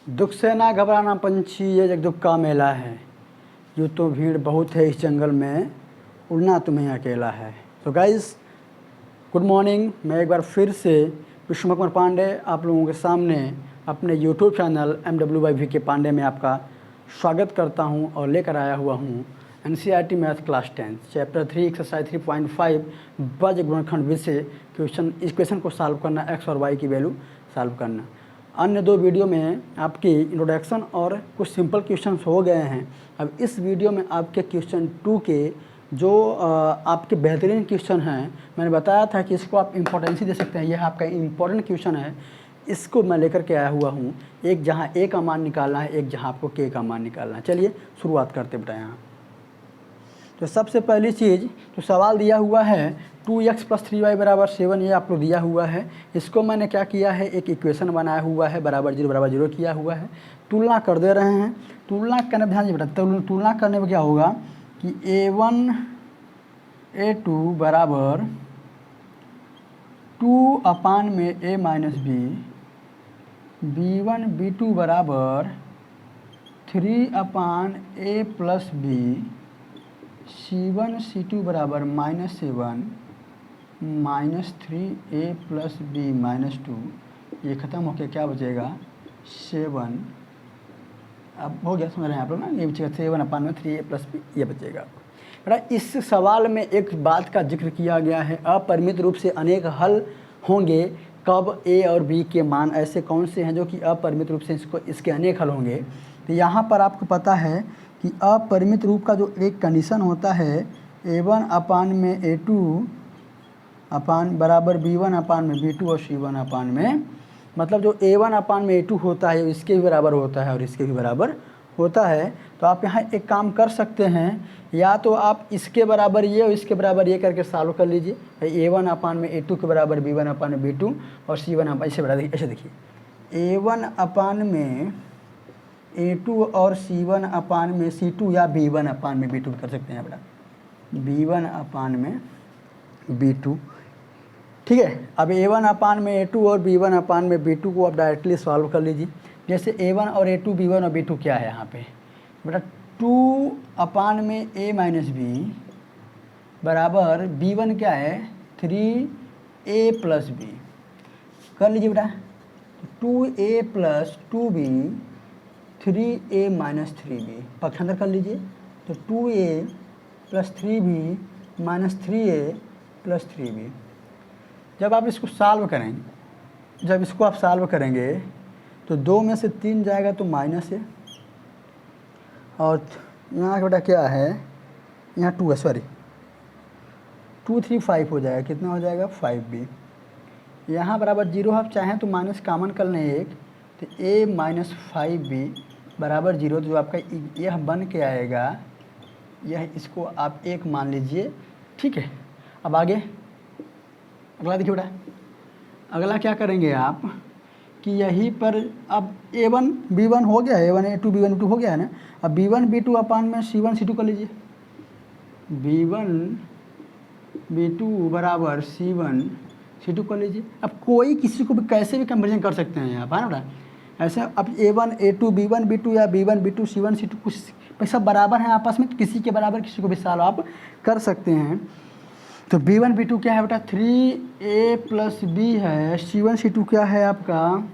दुख से ना घबराना पंछी, ये जग दुख का मेला है। यूँ तो भीड़ बहुत है इस जंगल में, उड़ना तुम्हें अकेला है। तो गाइस, गुड मॉर्निंग। मैं एक बार फिर से विश्व कुमार पांडे आप लोगों के सामने अपने यूट्यूब चैनल MWYV पांडे में आपका स्वागत करता हूं और लेकर आया हुआ हूं NCERT math class 10 chapter 3 exercise 3.5 बज गुणनखंड विषय इस क्वेश्चन को सॉल्व करना, एक्स और वाई की वैल्यू सॉल्व करना। अन्य दो वीडियो में आपकी इंट्रोडक्शन और कुछ सिंपल क्वेश्चंस हो गए हैं। अब इस वीडियो में आपके क्वेश्चन 2 के जो आपके बेहतरीन क्वेश्चन हैं, मैंने बताया था कि इसको आप इम्पोर्टेंसी दे सकते हैं। यह आपका इम्पोर्टेंट क्वेश्चन है, इसको मैं लेकर के आया हुआ हूँ। एक जहाँ ए का मान निकालना है, एक जहाँ आपको के का मान निकालना है। चलिए शुरुआत करते बेटा। यहाँ तो सबसे पहली चीज़, तो सवाल दिया हुआ है 2x + 3y = 7, ये आपको दिया हुआ है। इसको मैंने क्या किया है, एक इक्वेशन बनाया हुआ है, बराबर जीरो किया हुआ है। तुलना कर दे रहे हैं। तुलना करने में ध्यान दीजिए बेटा, तुलना करने में क्या होगा कि A1 A2 बराबर 2/A-B, B1 B2 बराबर 3/A + B, C1 C2 बराबर -7 -3A + B -2। ये ख़त्म होकर क्या बचेगा 7। अब हो गया, समझ रहे हैं आप लोग ना। ये बचेगा 7/3A + B, ये बचेगा। बेटा इस सवाल में एक बात का जिक्र किया गया है, अपरिमित रूप से अनेक हल होंगे कब A और B के मान ऐसे कौन से हैं जो कि अपरिमित रूप से इसके अनेक हल होंगे। तो यहाँ पर आपको पता है कि अपरिमित रूप का जो एक कंडीशन होता है A1/A2 बराबर B1/B2 और C1/, मतलब जो A1/A2 होता है इसके भी बराबर होता है और इसके भी बराबर होता है। तो आप यहाँ एक काम कर सकते हैं, या तो आप इसके बराबर ये और इसके बराबर ये करके सॉल्व कर लीजिए। A1/A2 के बराबर B1/B2 और C1 ऐसे बराबर, ऐसे देखिए A1/A2 और C1/C2 या B1/B2 कर सकते हैं बेटा, B1/B2। ठीक है। अब A1/A2 और B1/B2 को आप डायरेक्टली सॉल्व कर लीजिए। जैसे A1 और A2, B1 और B2 क्या है यहाँ पे बेटा, 2/A-B बराबर B1 क्या है 3A + B। कर लीजिए बेटा, 2A + 2B 3A - 3B पक्षांतर कर लीजिए। तो 2A + 3B - 3A + 3B। जब आप इसको सॉल्व करेंगे, जब इसको आप सॉल्व करेंगे तो 2 में से 3 जाएगा तो -है, और यहाँ बेटा क्या है, यहाँ 2 है, सॉरी 2 3 5 हो जाएगा। कितना हो जाएगा 5B। यहाँ बराबर 0, आप चाहें तो माइनस कॉमन कर लें एक, तो A - 5B बराबर 0। जो आपका यह बन के आएगा, यह इसको आप 1 मान लीजिए। ठीक है। अब आगे अगला देखिए बेटा, अगला क्या करेंगे आप कि यहीं पर अब A1 B1 हो गया है, A1 A2 B1 B2 हो गया है ना। अब B1 B2 C1 C2 कर लीजिए। B1 B2 बराबर C1 C2 कर लीजिए। अब कोई किसी को भी कैसे भी कंपेरिजन कर सकते हैं आप, है ना बेटा। ऐसे अब A1 A2 B1 B2 या B1 B2 C1 C2 कुछ सब बराबर हैं आपस में, तो किसी के बराबर किसी को भी सॉल्व आप कर सकते हैं। तो B1 B2 क्या है बेटा 3A + B है। C1 C2 क्या है आपका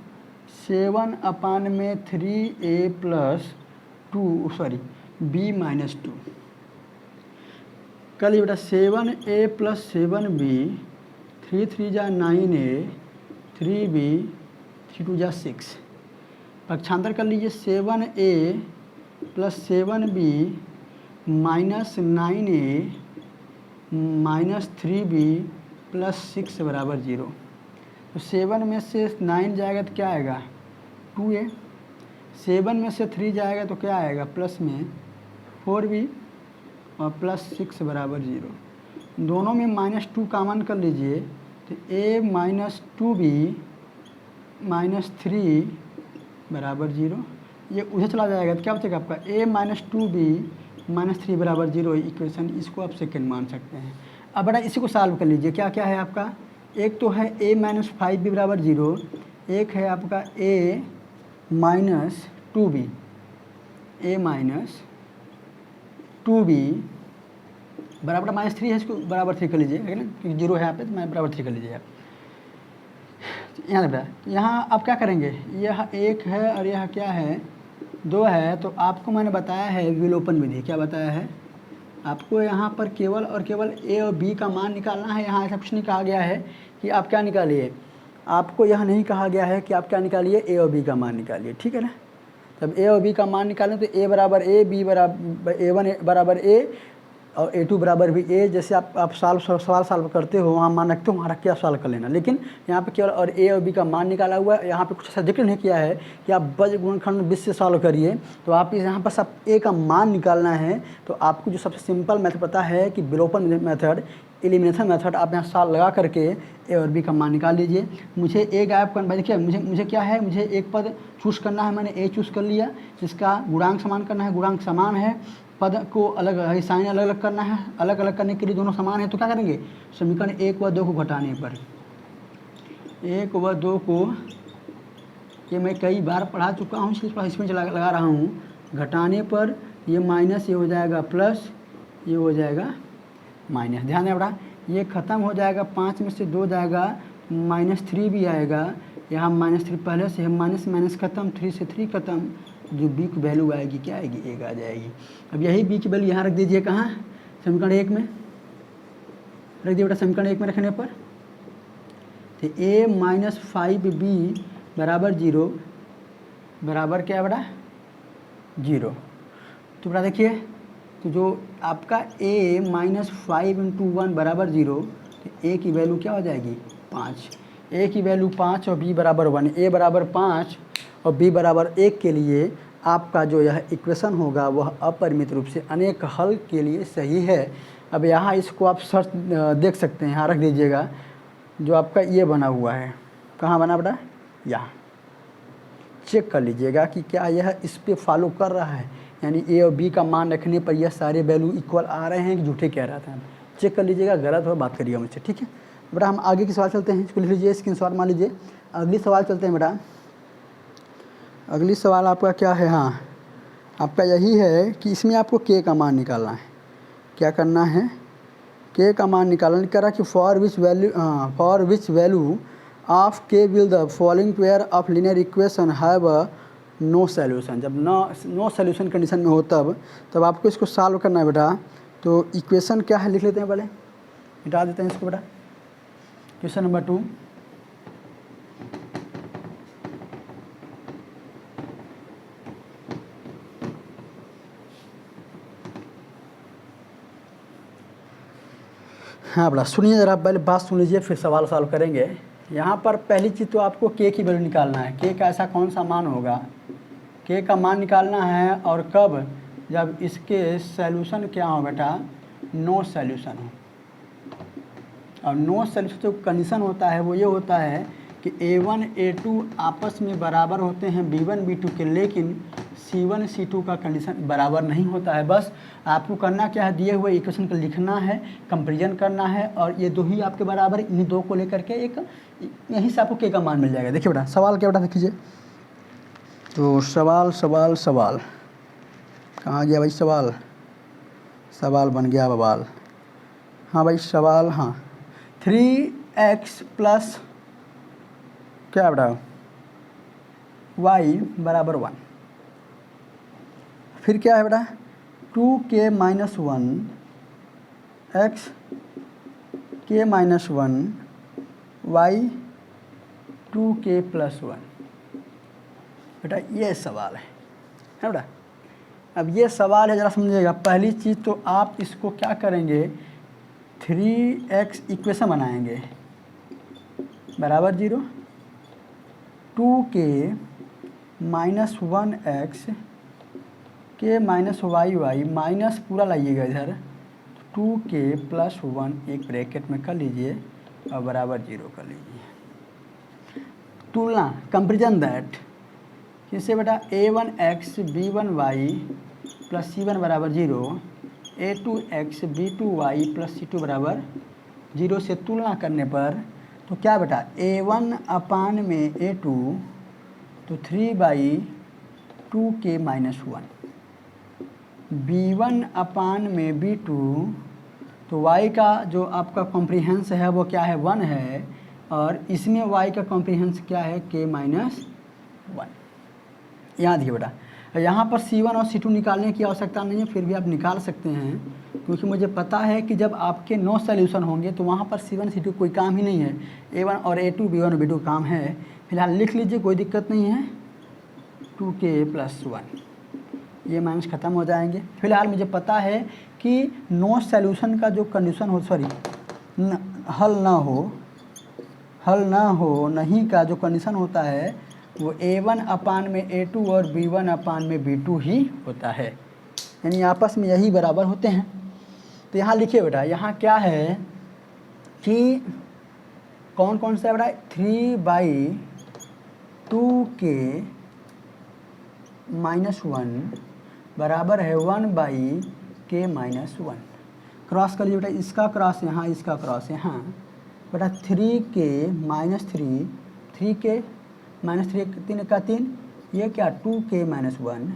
7/3A + 2 सॉरी B - 2। कर लीजिए बेटा 7A + 7B 3 3 जा 9A 3B 3 2 जा 6। पक्षांतर कर लीजिए 7A + 7B -9A -3B + 6 बराबर 0। तो 7 में से 9 जाएगा तो क्या आएगा 2A। 7 में से 3 जाएगा तो क्या आएगा प्लस में 4B और +6 बराबर 0। दोनों में -2 कॉमन कर लीजिए, तो A - 2B -3 बराबर 0। ये उधर चला जाएगा तो क्या बचेगा आपका A - 2B -3 बराबर 0। इक्वेशन इसको आप सेकेंड मान सकते हैं। अब बेटा इसी को सॉल्व कर लीजिए। क्या क्या है आपका, एक तो है A - 5B बराबर 0, एक है आपका A minus 2b, a minus 2b बराबर -3 है, इसको बराबर 3 कर लीजिए, है ना, क्योंकि 0 है यहाँ पे, तो मैं बराबर 3 कर लीजिए आप। यहाँ बेटा, यहाँ आप क्या करेंगे, यह 1 है और यह क्या है 2 है, तो आपको मैंने बताया है विलोपन विधि। क्या बताया है आपको, यहाँ पर केवल और केवल a और b का मान निकालना है। यहाँ ऐसा कुछ नहीं कहा गया है कि आप क्या निकालिए, आपको यह नहीं कहा गया है कि आप क्या निकालिए, a और b का मान निकालिए, ठीक है ना। जब a और b का मान निकालें तो a बराबर a, b बराबर a1 बराबर a और a2 बराबर भी a। जैसे आप सवाल करते हो, वहाँ मान रखते हो, वहाँ रख के आप सवाल कर लेना। लेकिन यहाँ पे केवल और a और b का मान निकाला हुआ है। यहाँ पे कुछ ऐसा जिक्र नहीं किया है कि आप बज गुणनखंड 20 से सॉल्व करिए, तो आप यहाँ पर सब a का मान निकालना है। तो आपको जो सबसे सिंपल मेथड पता है कि विलोपन मेथड, एलिमिनेशन मेथड, आप यहाँ सॉल्व लगा करके a और b का मान निकाल लीजिए। मुझे a गायब करना, भाई देखिए मुझे क्या है, मुझे एक पद चूज़ करना है, मैंने a चूज़ कर लिया। इसका गुणांक समान करना है, गुणांक समान है, पद को अलग साइन अलग अलग करना है। अलग अलग करने के लिए दोनों समान है, तो क्या करेंगे, समीकरण 1 व 2 को घटाने पर, 1 व 2 को, ये मैं कई बार पढ़ा चुका हूँ, इसमें लगा रहा हूँ, घटाने पर ये माइनस, ये हो जाएगा प्लस, ये हो जाएगा माइनस। ध्यान है बेटा, ये ख़त्म हो जाएगा, 5 में से 2 जाएगा, -3 भी आएगा। यहाँ -3 पहले से है, माइनस माइनस ख़त्म, 3 से 3 ख़त्म, जो b की वैल्यू आएगी क्या आएगी, 1 आ जाएगी। अब यही b की वैल्यू यहाँ रख दीजिए, कहाँ, समीकरण 1 में रख दिए बेटा। समीकरण 1 में रखने पर तो a माइनस 5b बराबर 0 बराबर क्या है बेटा, 0। तो बेटा देखिए, तो जो आपका a माइनस 5 × 1 बराबर 0, तो a की वैल्यू क्या हो जाएगी, 5। a की वैल्यू 5 और b बराबर 1, a बराबर 5 और b बराबर 1 के लिए आपका जो यह इक्वेशन होगा वह अपरिमित रूप से अनेक हल के लिए सही है। अब यहाँ इसको आप सर्च देख सकते हैं, यहाँ रख दीजिएगा, जो आपका ये बना हुआ है, कहाँ बना बेटा, यहाँ चेक कर लीजिएगा कि क्या यह इस पे फॉलो कर रहा है, यानी a और b का मान रखने पर यह सारे वैल्यू इक्वल आ रहे हैं कि झूठे कह रहा था। चेक कर लीजिएगा, गलत हो बात करिएगा मुझसे, ठीक है बेटा। हम आगे की सवाल चलते हैं, इसको लिख लीजिए, स्क्रीनशॉट मान लीजिए। अगली सवाल चलते हैं बेटा। अगली सवाल आपका क्या है, हाँ आपका यही है कि इसमें आपको k का मान निकालना है। क्या करना है, k का मान निकालना करा कि for which value of k will the following pair of linear equation have no solution. जब नो सॉल्यूशन कंडीशन में हो तब आपको इसको सॉल्व करना है बेटा। तो इक्वेशन क्या है लिख लेते हैं, पहले मिटा देते हैं इसको बेटा। क्वेश्चन नंबर 2, हाँ बेटा सुनिए ज़रा, पहले बात सुन लीजिए फिर सवाल सॉल्व करेंगे। यहाँ पर पहली चीज़ तो आपको k की वैल्यू निकालना है। k का ऐसा कौन सा मान होगा, k का मान निकालना है, और कब, जब इसके सॉल्यूशन क्या हो बेटा, नो सॉल्यूशन हो। और नो सॉल्यूशन जो कंडीशन होता है वो ये होता है कि a1 a2 आपस में बराबर होते हैं b1 b2 के, लेकिन c1 c2 का कंडीशन बराबर नहीं होता है। बस आपको करना क्या है, दिए हुए इक्वेशन को लिखना है, कंपेरिजन करना है, और ये दो ही आपके बराबर, इन दो को लेकर के एक यहीं से आपको k का मान मिल जाएगा। देखिए बेटा सवाल क्या बेटा देखिए, तो सवाल कहाँ गया भाई, सवाल बन गया बवाल। हाँ भाई सवाल, हाँ 3x प्लस क्या बेटा y बराबर 1, फिर क्या है बेटा 2k minus 1 x k minus 1 y 2k plus 1। बेटा ये सवाल है बेटा। अब ये सवाल है, ज़रा समझिएगा। पहली चीज़ तो आप इसको क्या करेंगे, 3x इक्वेशन बनाएंगे बराबर 0, 2k minus 1x k minus y minus पूरा लाइएगा इधर, 2k प्लस 1 एक ब्रैकेट में कर लीजिए और बराबर 0 कर लीजिए। तुलना, कंपेरिजन दैट, किससे बेटा, a1x b1y प्लस c1 बराबर 0, a2x b2y प्लस c2 बराबर 0 से तुलना करने पर तो क्या बेटा a1 अपान में a2 तो 3/2k - 1 b1 अपान में b2, तो y का जो आपका कॉम्प्रीहेंस है वो क्या है 1 है, और इसमें y का कॉम्प्रीहेंस क्या है k - 1। यहाँ देखिए बेटा, यहाँ पर C1 और C2 निकालने की आवश्यकता नहीं है, फिर भी आप निकाल सकते हैं, क्योंकि मुझे पता है कि जब आपके 9 सॉल्यूशन होंगे तो वहाँ पर C1 C2 कोई काम ही नहीं है, A1 और A2 B1 और B2 काम है। फिलहाल लिख लीजिए, कोई दिक्कत नहीं है। 2k + 1, ये माइनस ख़त्म हो जाएंगे। फिलहाल मुझे पता है कि नो सॉल्यूशन का जो कंडीशन हो, सॉरी हल ना हो नहीं का जो कंडीशन होता है वो A1 अपान में A2 और B1 अपान में B2 ही होता है, यानी आपस में यही बराबर होते हैं। तो यहाँ लिखिए बेटा, यहाँ क्या है कि कौन कौन सा है बेटा, 3/2k - 1 बराबर है 1/k - 1। क्रॉस कर लीजिए बेटा, इसका क्रॉस यहाँ, इसका क्रॉस यहाँ बेटा। 3k - 3, 3k - 3 3 का 3, ये क्या 2k - 1,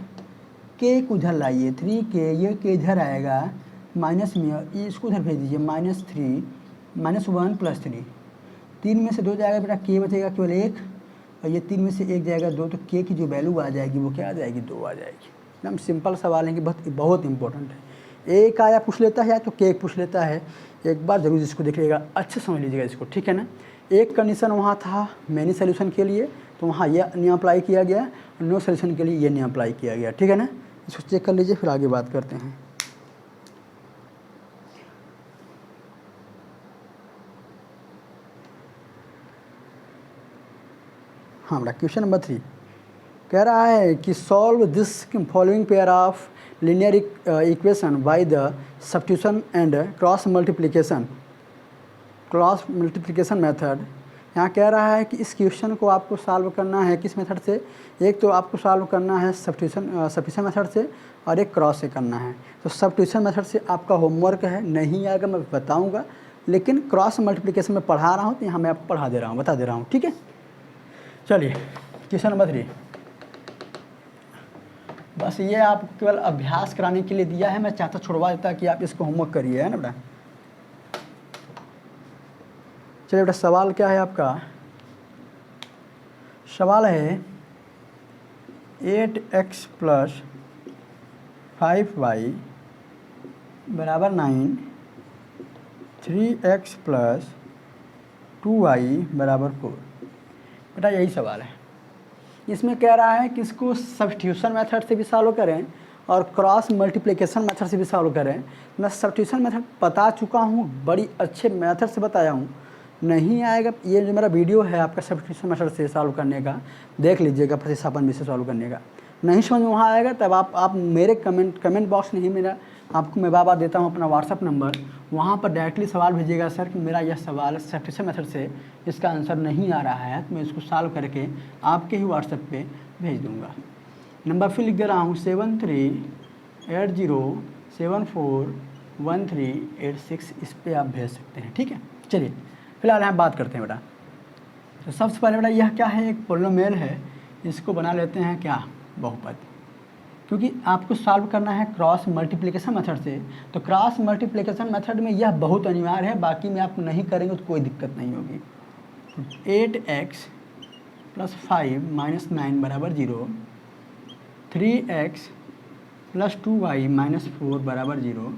k को उधर लाइए, 3k, ये k इधर आएगा माइनस में, इसको उधर भेज दीजिए, -3 - 1 + 3, 3 में से 2 जाएगा बेटा, k बचेगा केवल 1, और ये 3 में से 1 जाएगा 2, तो k की जो वैल्यू आ जाएगी वो क्या आ जाएगी, 2 आ जाएगी। एकदम सिंपल सवाल है कि बहुत इंपॉर्टेंट है। एक आया पूछ लेता है या तो k पूछ लेता है, एक बार जरूर इसको देख लीजिएगा, अच्छे समझ लीजिएगा इसको, ठीक है ना। एक कंडीशन वहाँ था मैनी सोल्यूशन के लिए, तो वहाँ यह नियम अप्लाई किया गया, और नो सोल्यूशन के लिए ये नियम अप्लाई किया गया, ठीक है ना। इसको चेक कर लीजिए, फिर आगे बात करते हैं। हाँ बेटा, क्वेश्चन नंबर 3 कह रहा है कि solve this following pair of linear equation by the substitution and cross multiplication method. यहाँ कह रहा है कि इस क्वेश्चन को आपको सॉल्व करना है किस मेथड से, एक तो आपको सॉल्व करना है सब्स्टिट्यूशन मेथड से, और एक क्रॉस से करना है। तो सब्स्टिट्यूशन मेथड से आपका होमवर्क है, नहीं आएगा मैं बताऊँगा, लेकिन क्रॉस मल्टीप्लिकेशन में पढ़ा रहा हूँ तो यहाँ मैं आपको पढ़ा दे रहा हूँ, बता दे रहा हूँ, ठीक है। चलिए क्वेश्चन नंबर 3, बस ये आप केवल अभ्यास कराने के लिए दिया है, मैं चाहता छुड़वा देता कि आप इसको होमवर्क करिए, है ना बेटा। चलिए बेटा, सवाल क्या है आपका, सवाल है 8x + 5y = 9, 3x + 2y = 4। बेटा यही सवाल है। इसमें कह रहा है कि इसको सब्स्टिट्यूशन मेथड से भी सॉल्व करें और क्रॉस मल्टीप्लिकेशन मेथड से भी सॉल्व करें। मैं सब्स्टिट्यूशन मेथड बता चुका हूँ, बड़ी अच्छे मेथड से बताया हूँ, नहीं आएगा ये जो मेरा वीडियो है आपका सब्स्टिट्यूशन मेथड से सॉल्व करने का, देख लीजिएगा, प्रतिस्थापन भी से सॉल्व करने का। नहीं समझ में वहाँ आएगा तब आप मेरे कमेंट बॉक्स नहीं, मेरा आपको मैं बार देता हूँ अपना व्हाट्सअप नंबर, वहाँ पर डायरेक्टली सवाल भेजिएगा, सर कि मेरा यह सवाल सब्स्टिट्यूशन मेथड से इसका आंसर नहीं आ रहा है, तो मैं इसको सॉल्व करके आपके ही व्हाट्सएप पे भेज दूँगा। नंबर फिर लिख दे रहा हूँ 7380741386, इस पर आप भेज सकते हैं, ठीक है। चलिए फिलहाल यहाँ बात करते हैं बेटा। तो सबसे पहले बेटा यह क्या है, एक पोलिनोमियल है, इसको बना लेते हैं क्या, बहुपद, क्योंकि आपको सॉल्व करना है क्रॉस मल्टीप्लिकेशन मेथड से। तो क्रॉस मल्टीप्लिकेशन मेथड में यह बहुत अनिवार्य है, बाकी में आप नहीं करेंगे तो कोई दिक्कत नहीं होगी। 8x + 5 - 9 = 0, 3x + 2y - 4 = 0।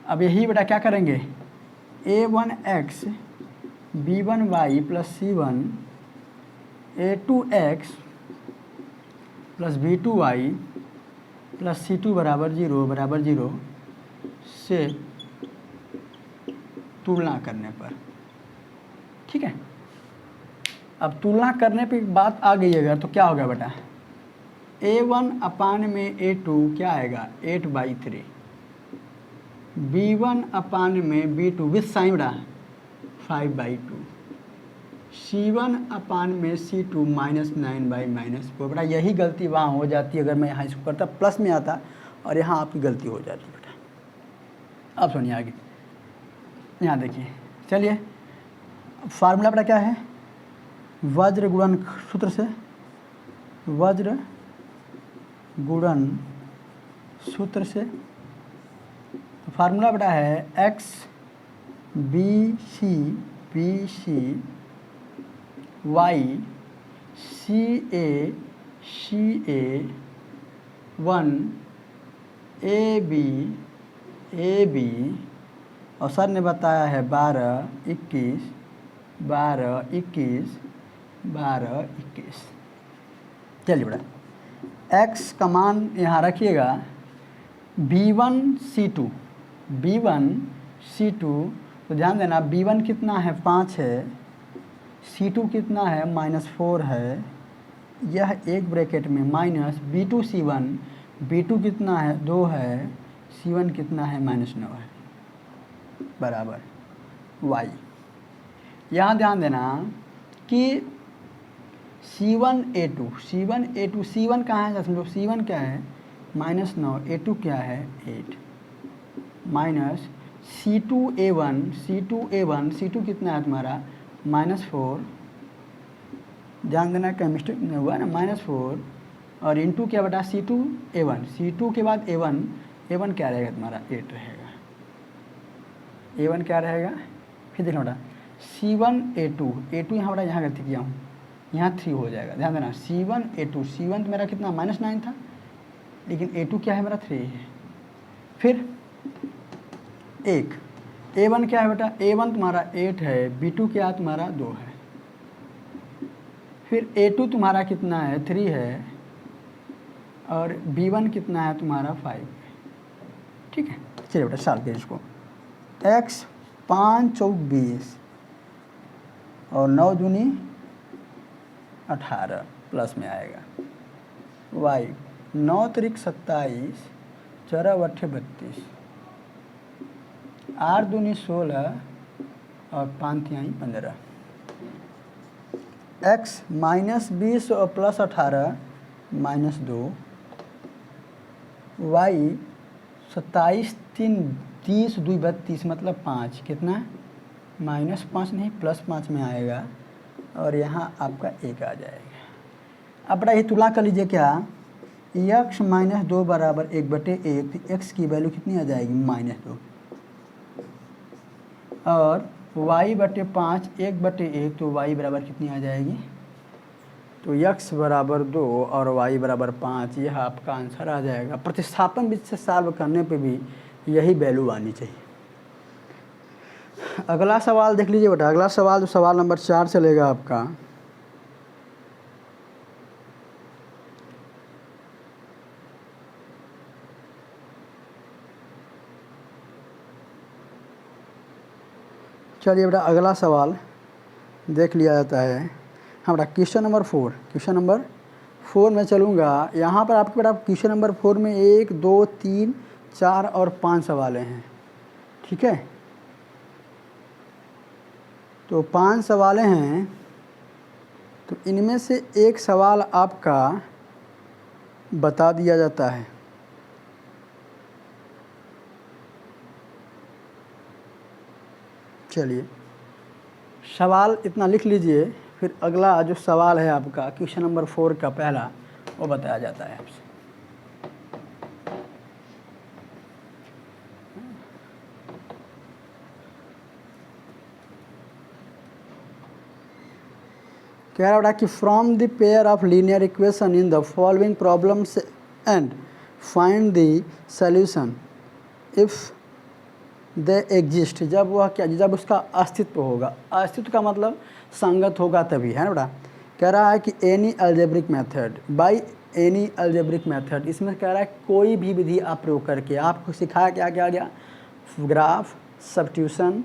अब यही बेटा क्या करेंगे, a1x b1y + c1, a2x + b2y + c2 = 0 से तुलना करने पर, ठीक है। अब तुलना करने पे बात आ गई अगर, तो क्या होगा बेटा, a1 अपान में a2 क्या आएगा 8/3, b1 अपान में b2 विथ साइन बेटा 5/2, c1 अपान में c2 -9/-4। बेटा यही गलती वहाँ हो जाती है, अगर मैं यहाँ इसको करता प्लस में आता और यहाँ आपकी गलती हो जाती बेटा। अब सुनिए आगे, यहाँ देखिए, चलिए फार्मूला बेटा क्या है, वज्र गुणन सूत्र से वज्र गुणन सूत्र से। तो फार्मूला बेटा है x b c y c a 1 a b और सर ने बताया है 12 21। चलिए बेटा x का मान यहाँ रखिएगा B1 C2 तो ध्यान देना B1 कितना है 5 है, C2 कितना है -4 है, यह एक ब्रैकेट में माइनस B2 C1, B2 कितना है 2 है, C1 कितना है -9 है बराबर y। यहाँ ध्यान देना कि C1 कहाँ है समझो, C1 क्या है -9, A2 क्या है 8 माइनस C2 कितना है तुम्हारा -4, ध्यान देना केमिस्ट्री में हुआ ना -4 और इंटू क्या बेटा C2 के बाद A1 क्या रहेगा तुम्हारा 8 रहेगा, A1 क्या रहेगा, फिर देखना बेटा C1 A2 यहाँ बेटा यहाँ गलती किया हूँ, यहाँ 3 हो जाएगा, ध्यान देना C1 तो मेरा कितना -9 था, लेकिन A2 क्या है मेरा 3 है। फिर A1 क्या है बेटा, A1 तुम्हारा 8 है, B2 क्या तुम्हारा 2 है, फिर A2 तुम्हारा कितना है 3 है और B1 कितना है तुम्हारा 5 है। ठीक है, चलिए बेटा सॉल्व करिए इसको। x 5 चौक 20 और 9 दूनी 18 प्लस में आएगा, y 9 त्रिक 27 4 अट्ठे 32, 8 दूनी 16 और 5 तिहाई 15, x -20 और +18 -2, y 27 3 30 2 32 मतलब 5 कितना -5 नहीं +5 में आएगा और यहाँ आपका 1 आ जाएगा। अब बेटा ये तुलना कर लीजिए क्या, x -2 बराबर 1/1 तो x की वैल्यू कितनी आ जाएगी -2 और y/5 1/1 तो y बराबर कितनी आ जाएगी, तो x बराबर 2 और y बराबर 5, यह आपका आंसर आ जाएगा। प्रतिस्थापन विधि से सॉल्व करने पे भी यही वैल्यू आनी चाहिए। अगला सवाल देख लीजिए बेटा, अगला सवाल जो सवाल नंबर 4 चलेगा आपका। चलिए बेटा अगला सवाल देख लिया जाता है। हाँ बेटा क्वेश्चन नंबर 4 में चलूँगा। यहाँ पर आपके बेटा क्वेश्चन नंबर 4 में 1 2 3 4 और 5 सवालें हैं। ठीक है, तो 5 सवालें हैं, तो इनमें से एक सवाल आपका बता दिया जाता है। चलिए सवाल इतना लिख लीजिए, फिर अगला जो सवाल है आपका क्वेश्चन नंबर 4 का पहला वो बताया जाता है आपसे। कह रहा कि from the pair of linear equation in the following problems and find the solution if they exist, जब उसका अस्तित्व होगा। अस्तित्व का मतलब संगत होगा तभी, है ना बेटा। कह रहा है कि any algebraic method, by any algebraic method, इसमें कह रहा है कोई भी विधि आप प्रयोग करके। आपको सिखाया क्या क्या गया, ग्राफ, सब्स्टिट्यूशन,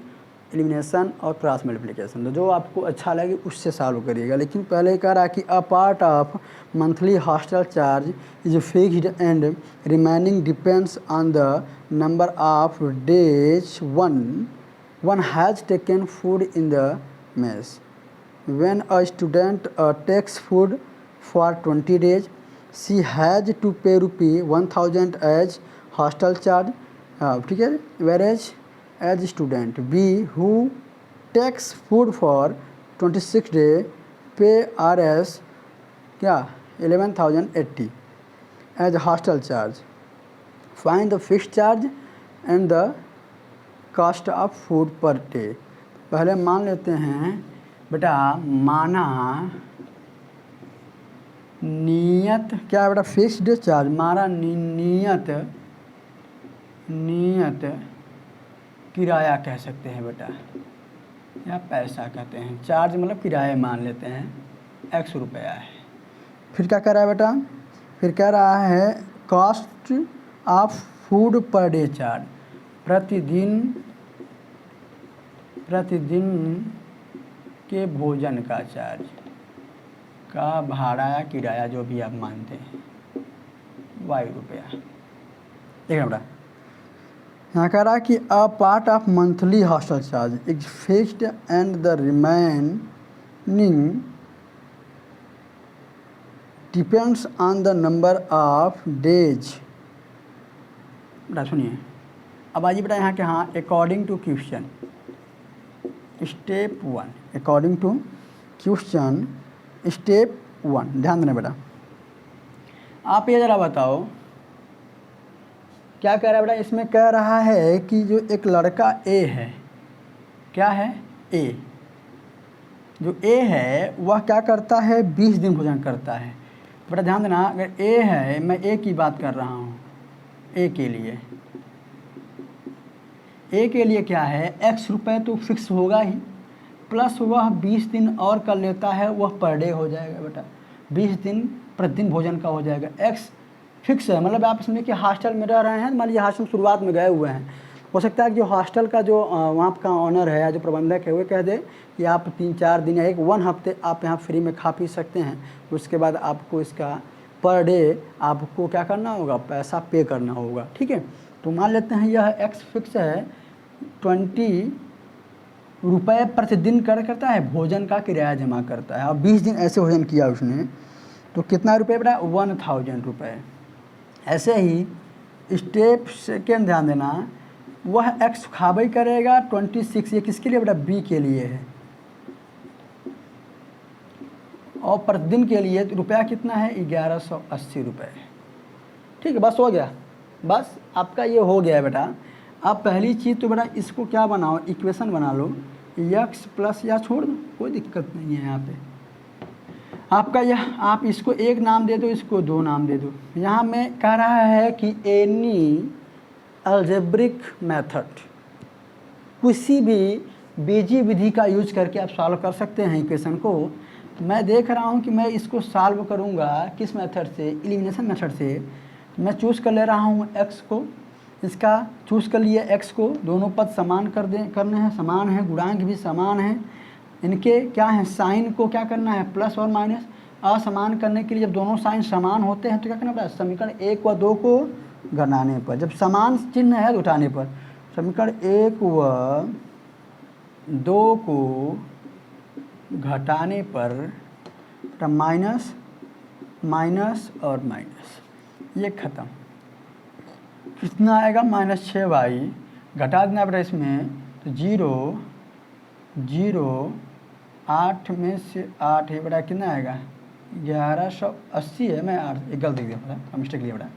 एलिमिनेशन और क्रॉस मल्टीप्लिकेशन, तो जो आपको अच्छा लगे उससे सॉल्व करिएगा। लेकिन पहले कह रहा है कि a part of monthly hostel charge is fixed and remaining depends on the number of days one has taken food in the mess. When a student takes food for 20 days she has to pay ₹1000 as hostel charge. ठीक है, वेरेज as student B who takes food for 26 days pay Rs क्या 11,080 as hostel charge. Find the fix charge and the cost of food per day. पहले मान लेते हैं बेटा, माना नियत क्या है बेटा, फिक्स्ड चार्ज, माना नियत किराया कह सकते हैं बेटा, या पैसा कहते हैं। चार्ज मतलब किराया मान लेते हैं, x रुपया है। फिर क्या कह रहा है बेटा, फिर कह रहा है cost of food per day charge, प्रतिदिन के भोजन का चार्ज का भाड़ा या किराया जो भी आप मानते हैं, y रुपया। देखना बेटा, यहाँ कह रहा है कि a part of monthly hostel charge is fixed and the remaining depends on the number of days. बेटा सुनिए, अब आइए बेटा यहाँ के, हाँ according to question step 1, according to question step 1, ध्यान देना बेटा। आप ये ज़रा बताओ क्या कह रहा है बेटा, इसमें कह रहा है कि जो एक लड़का ए है, क्या है ए, जो ए है वह क्या करता है, 20 दिन भोजन करता है। बेटा ध्यान देना, अगर ए है, मैं ए की बात कर रहा हूँ, ए के लिए क्या है, x रुपये तो फिक्स होगा ही, प्लस वह 20 दिन और कर लेता है, वह पर डे हो जाएगा बेटा, 20 दिन प्रतिदिन भोजन का हो जाएगा। x फिक्स है, मतलब आप समझिए कि हॉस्टल में रह रहे हैं, मान लीजिए हॉस्टल शुरुआत में गए हुए हैं, हो सकता है कि जो हॉस्टल का जो वहाँ का ऑनर है या जो प्रबंधक है वो कह दे कि आप 3-4 दिन या 1 हफ्ते आप यहाँ फ्री में खा पी सकते हैं, उसके बाद आपको इसका पर डे आपको क्या करना होगा, पैसा पे करना होगा। ठीक है, तो मान लेते हैं यह x फिक्स है, 20 रुपये प्रतिदिन करता है, भोजन का किराया जमा करता है, और 20 दिन ऐसे भोजन किया उसने, तो कितना रुपये बेटा, 1000 रुपये। ऐसे ही स्टेप सेकेंड ध्यान देना, वह x खाबई करेगा 26, ये किसके लिए बेटा, बी के लिए है, और प्रतिदिन के लिए रुपया कितना है, 1180 रुपये। ठीक है, बस हो गया, बस आपका ये हो गया है बेटा। अब पहली चीज़ तो बेटा इसको क्या बनाओ, इक्वेशन बना लो, x प्लस या छोड़ दो, कोई दिक्कत नहीं है यहाँ पे आपका। यह आप इसको 1 नाम दे दो, इसको 2 नाम दे दो। यहाँ में कह रहा है कि एनी अलजेब्रिक मेथड, किसी भी बीजी विधि का यूज करके आप सॉल्व कर सकते हैं इक्वेशन को। मैं देख रहा हूँ कि मैं इसको सॉल्व करूँगा किस मेथड से, एलिमिनेशन मेथड से। मैं चूज़ कर ले रहा हूँ x को, इसका चूज़ कर लिए x को, दोनों पद समान करने हैं, समान है, गुणांक भी समान है, इनके क्या है, साइन को क्या करना है, प्लस और माइनस। असमान करने के लिए जब दोनों साइन समान होते हैं तो क्या करना पड़ता है, समीकरण 1 व 2 को घटाने पर, जब समान चिन्ह है तो उठाने पर, समीकरण 1 व 2 को घटाने पर माइनस माइनस और माइनस, ये ख़त्म। कितना आएगा, -6y, घटा देना पड़ेगा इसमें, तो 0 0 8 में से 8 है बेटा, कितना आएगा, 1180 है, मैं 8 एक गलत लिख दिया बेटा, मिस्टेक लिया बेटा।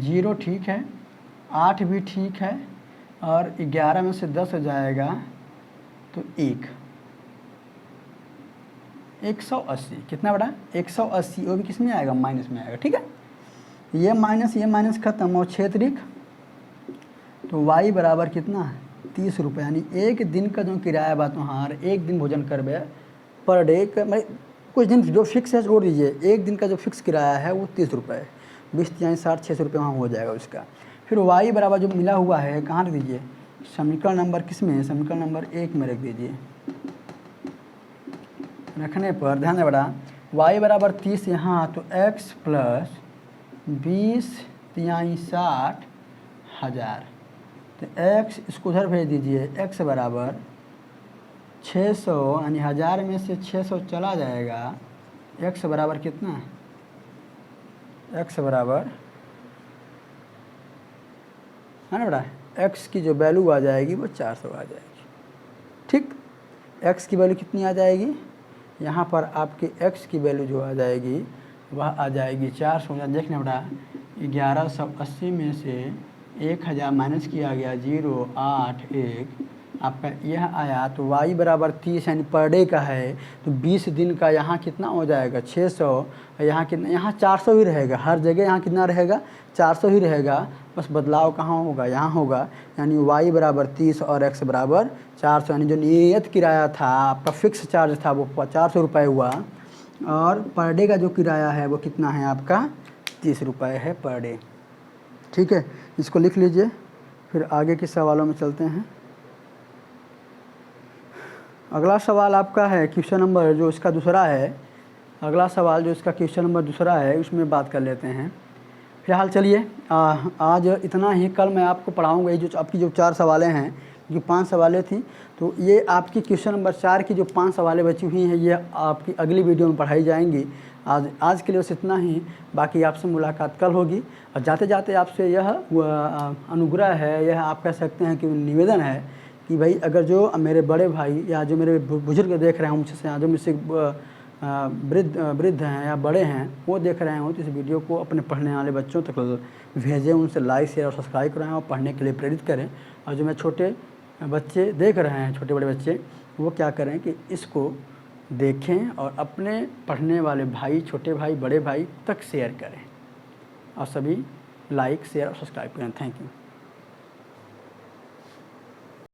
0 ठीक है, 8 भी ठीक है, और 11 में से 10 हो जाएगा तो 180, कितना बेटा, 180, वो भी किस में आएगा, माइनस में आएगा। ठीक है, ये माइनस खत्म, और 6 त्रिक तो y बराबर कितना, 30 रुपये, यानी 1 दिन का जो किराया बात वहाँ, 1 दिन भोजन करबे पर डे का, मतलब कुछ दिन जो फिक्स है छोड़ दीजिए, 1 दिन का जो फिक्स किराया है वो 30 रुपये, 20-60-600 रुपये वहाँ हो जाएगा उसका। फिर y बराबर जो मिला हुआ है कहाँ रख दीजिए, समीकरण नंबर किस में है, समीकरण नंबर 1 में रख दीजिए। रखने पर ध्यान दें बेटा, y बराबर 30 यहाँ, तो x प्लस 20-60,000, तो x इसको उधर भेज दीजिए, x बराबर 600, यानी 1000 में से 600 चला जाएगा, x बराबर कितना, x बराबर है ना बेटा, x की जो वैल्यू आ जाएगी वो 400 आ जाएगी। ठीक, x की वैल्यू कितनी आ जाएगी, यहाँ पर आपकी x की वैल्यू जो आ जाएगी वह आ जाएगी 400। देखना बेटा 1180 में से 1000 माइनस किया गया 081 आपका यह आया। तो y बराबर 30 यानी पर डे का है, तो 20 दिन का यहाँ कितना हो जाएगा 600, यहाँ कितना, यहाँ 400 ही रहेगा हर जगह, यहाँ कितना रहेगा 400 ही रहेगा, बस बदलाव कहाँ होगा यहाँ होगा। यानी y बराबर 30 और x बराबर 400, यानी जो नियत किराया था आपका फिक्स चार्ज था वो 400 रुपये हुआ, और पर डे का जो किराया है वो कितना है आपका 30 रुपये है पर डे। ठीक है, इसको लिख लीजिए, फिर आगे के सवालों में चलते हैं। अगला सवाल आपका है क्वेश्चन नंबर जो इसका दूसरा है, अगला सवाल जो इसका क्वेश्चन नंबर दूसरा है उसमें बात कर लेते हैं। फिलहाल चलिए आज इतना ही। कल मैं आपको पढ़ाऊँगा ये जो आपकी जो 4 सवालें हैं, जो 5 सवालें थी, तो ये आपकी क्वेश्चन नंबर 4 की जो 5 सवालें बची हुई हैं ये आपकी अगली वीडियो में पढ़ाई जाएंगी। आज के लिए बस इतना ही, बाकी आपसे मुलाकात कल होगी। और जाते जाते आपसे यह अनुग्रह है, यह आप कह सकते हैं कि निवेदन है कि भाई अगर जो मेरे बड़े भाई या जो मेरे बुजुर्ग देख रहे हैं मुझसे, जो मुझसे वृद्ध हैं या बड़े हैं वो देख रहे हो, तो इस वीडियो को अपने पढ़ने वाले बच्चों तक भेजें, उनसे लाइक शेयर और सब्सक्राइब कराएं और पढ़ने के लिए प्रेरित करें। और जो मैं छोटे बच्चे देख रहे हैं, छोटे बड़े बच्चे, वो क्या करें कि इसको देखें और अपने पढ़ने वाले भाई, छोटे भाई, बड़े भाई तक शेयर करें, और सभी लाइक शेयर और सब्सक्राइब करें। Thank you.